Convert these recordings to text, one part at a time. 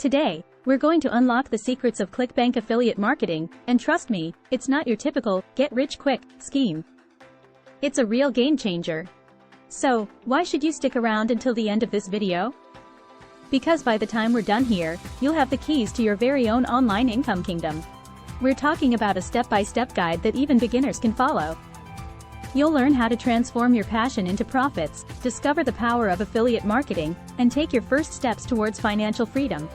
Today, we're going to unlock the secrets of ClickBank affiliate marketing, and trust me, it's not your typical get-rich-quick scheme. It's a real game changer. So, why should you stick around until the end of this video? Because by the time we're done here, you'll have the keys to your very own online income kingdom. We're talking about a step-by-step guide that even beginners can follow. You'll learn how to transform your passion into profits, discover the power of affiliate marketing, and take your first steps towards financial freedom.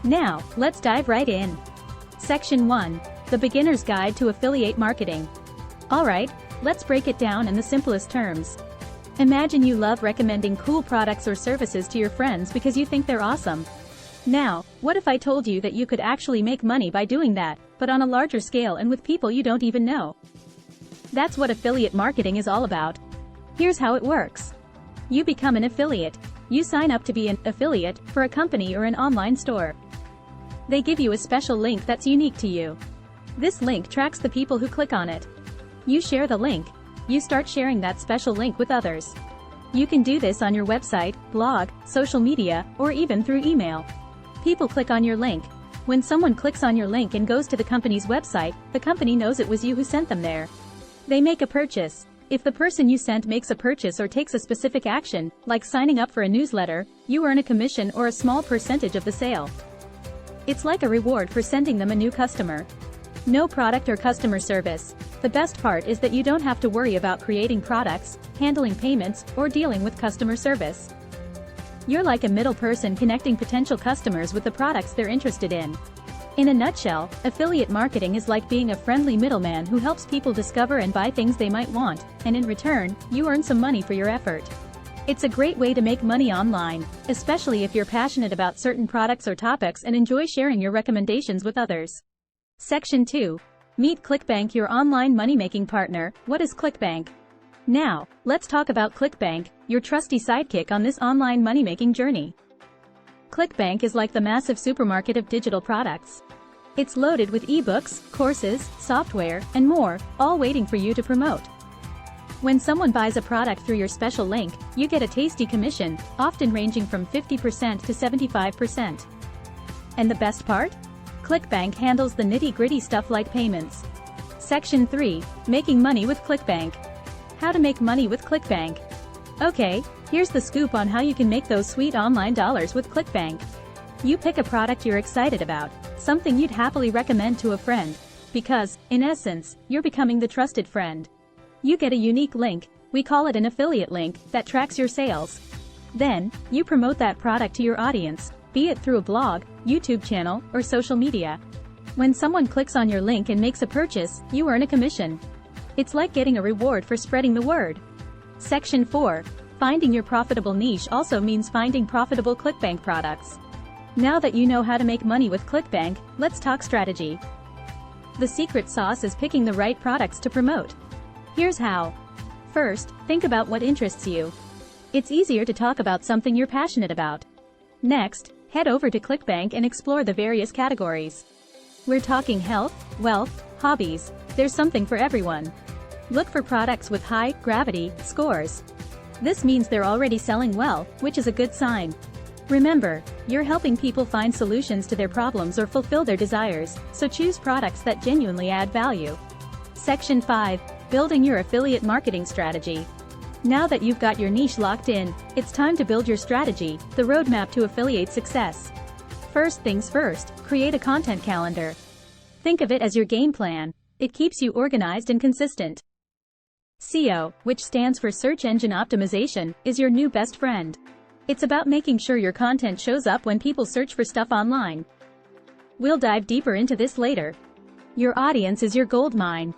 Now, let's dive right in. Section 1. The Beginner's Guide to Affiliate Marketing. Alright, let's break it down in the simplest terms. Imagine you love recommending cool products or services to your friends because you think they're awesome. Now, what if I told you that you could actually make money by doing that, but on a larger scale and with people you don't even know? That's what affiliate marketing is all about. Here's how it works. You become an affiliate. You sign up to be an affiliate for a company or an online store. They give you a special link that's unique to you. This link tracks the people who click on it. You share the link. You start sharing that special link with others. You can do this on your website, blog, social media, or even through email. People click on your link. When someone clicks on your link and goes to the company's website, the company knows it was you who sent them there. They make a purchase. If the person you sent makes a purchase or takes a specific action, like signing up for a newsletter, you earn a commission or a small percentage of the sale. It's like a reward for sending them a new customer. No product or customer service. The best part is that you don't have to worry about creating products, handling payments, or dealing with customer service. You're like a middle person connecting potential customers with the products they're interested in. In a nutshell, affiliate marketing is like being a friendly middleman who helps people discover and buy things they might want, and in return, you earn some money for your effort. It's a great way to make money online, especially if you're passionate about certain products or topics and enjoy sharing your recommendations with others. Section 2. Meet ClickBank, your online money-making partner. What is ClickBank? Now, let's talk about ClickBank, your trusty sidekick on this online money-making journey. ClickBank is like the massive supermarket of digital products. It's loaded with ebooks, courses, software, and more, all waiting for you to promote. When someone buys a product through your special link, you get a tasty commission, often ranging from 50% to 75%. And the best part? ClickBank handles the nitty-gritty stuff like payments. Section 3. Making money with ClickBank. How to make money with ClickBank. Okay, here's the scoop on how you can make those sweet online dollars with ClickBank. You pick a product you're excited about, something you'd happily recommend to a friend, because, in essence, you're becoming the trusted friend. You get a unique link, we call it an affiliate link, that tracks your sales. Then, you promote that product to your audience, be it through a blog, YouTube channel, or social media. When someone clicks on your link and makes a purchase, you earn a commission. It's like getting a reward for spreading the word. Section 4. Finding your profitable niche also means finding profitable ClickBank products. Now that you know how to make money with ClickBank, let's talk strategy. The secret sauce is picking the right products to promote. Here's how. First, think about what interests you. It's easier to talk about something you're passionate about. Next, head over to ClickBank and explore the various categories. We're talking health, wealth, hobbies. There's something for everyone. Look for products with high gravity scores. This means they're already selling well, which is a good sign. Remember, you're helping people find solutions to their problems or fulfill their desires, so choose products that genuinely add value. Section 5. Building your affiliate marketing strategy. Now that you've got your niche locked in, it's time to build your strategy, the roadmap to affiliate success. First things first, create a content calendar. Think of it as your game plan. It keeps you organized and consistent. SEO, which stands for Search Engine Optimization, is your new best friend. It's about making sure your content shows up when people search for stuff online. We'll dive deeper into this later. Your audience is your gold mine.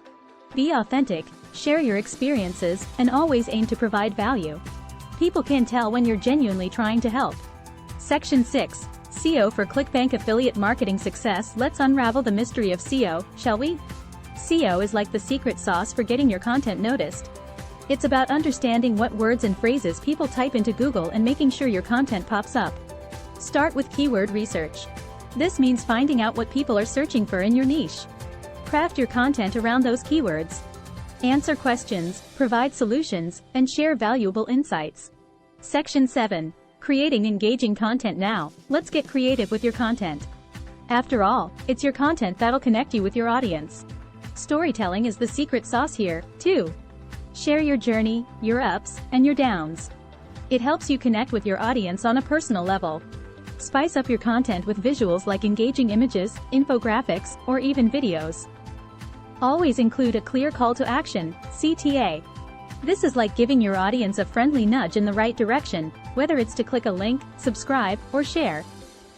Be authentic, share your experiences, and always aim to provide value. People can tell when you're genuinely trying to help. Section 6. SEO for ClickBank affiliate marketing success. Let's unravel the mystery of SEO, shall we? SEO is like the secret sauce for getting your content noticed. It's about understanding what words and phrases people type into Google and making sure your content pops up. Start with keyword research. This means finding out what people are searching for in your niche. Craft your content around those keywords. Answer questions, provide solutions, and share valuable insights. Section 7. Creating engaging content now. Let's get creative with your content. After all, it's your content that'll connect you with your audience. Storytelling is the secret sauce here, too. Share your journey, your ups, and your downs. It helps you connect with your audience on a personal level. Spice up your content with visuals like engaging images, infographics, or even videos. Always include a clear call to action, CTA. This is like giving your audience a friendly nudge in the right direction, whether it's to click a link, subscribe, or share.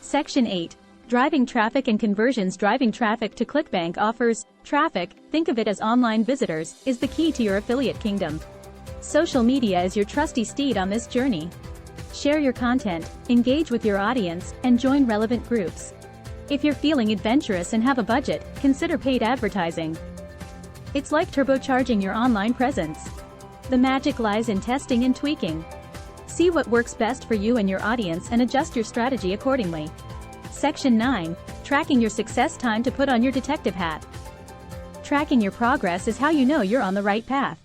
Section 8. Driving traffic and conversions. Driving traffic to ClickBank offers traffic, think of it as online visitors, is the key to your affiliate kingdom. Social media is your trusty steed on this journey. Share your content, engage with your audience, and join relevant groups. If you're feeling adventurous and have a budget, consider paid advertising. It's like turbocharging your online presence. The magic lies in testing and tweaking. See what works best for you and your audience and adjust your strategy accordingly. Section 9. Tracking your success. Time to put on your detective hat. Tracking your progress is how you know you're on the right path.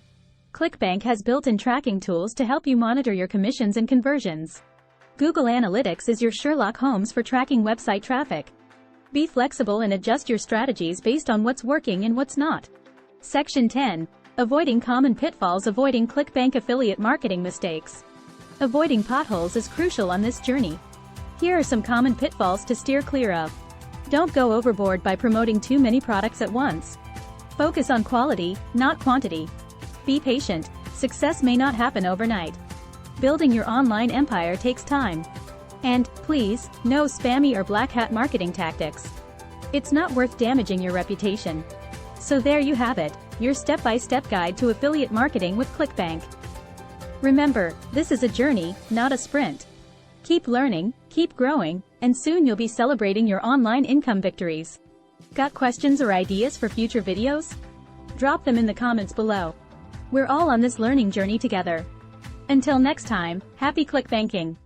ClickBank has built-in tracking tools to help you monitor your commissions and conversions. Google Analytics is your Sherlock Holmes for tracking website traffic. Be flexible and adjust your strategies based on what's working and what's not. Section 10. Avoiding common pitfalls. Avoiding ClickBank affiliate marketing mistakes. Avoiding potholes is crucial on this journey. Here are some common pitfalls to steer clear of. Don't go overboard by promoting too many products at once. Focus on quality, not quantity. Be patient. Success may not happen overnight. Building your online empire takes time. And, please, no spammy or black hat marketing tactics. It's not worth damaging your reputation. So there you have it, your step-by-step guide to affiliate marketing with ClickBank. Remember, this is a journey, not a sprint. Keep learning, keep growing, and soon you'll be celebrating your online income victories. Got questions or ideas for future videos? Drop them in the comments below. We're all on this learning journey together. Until next time, happy ClickBanking!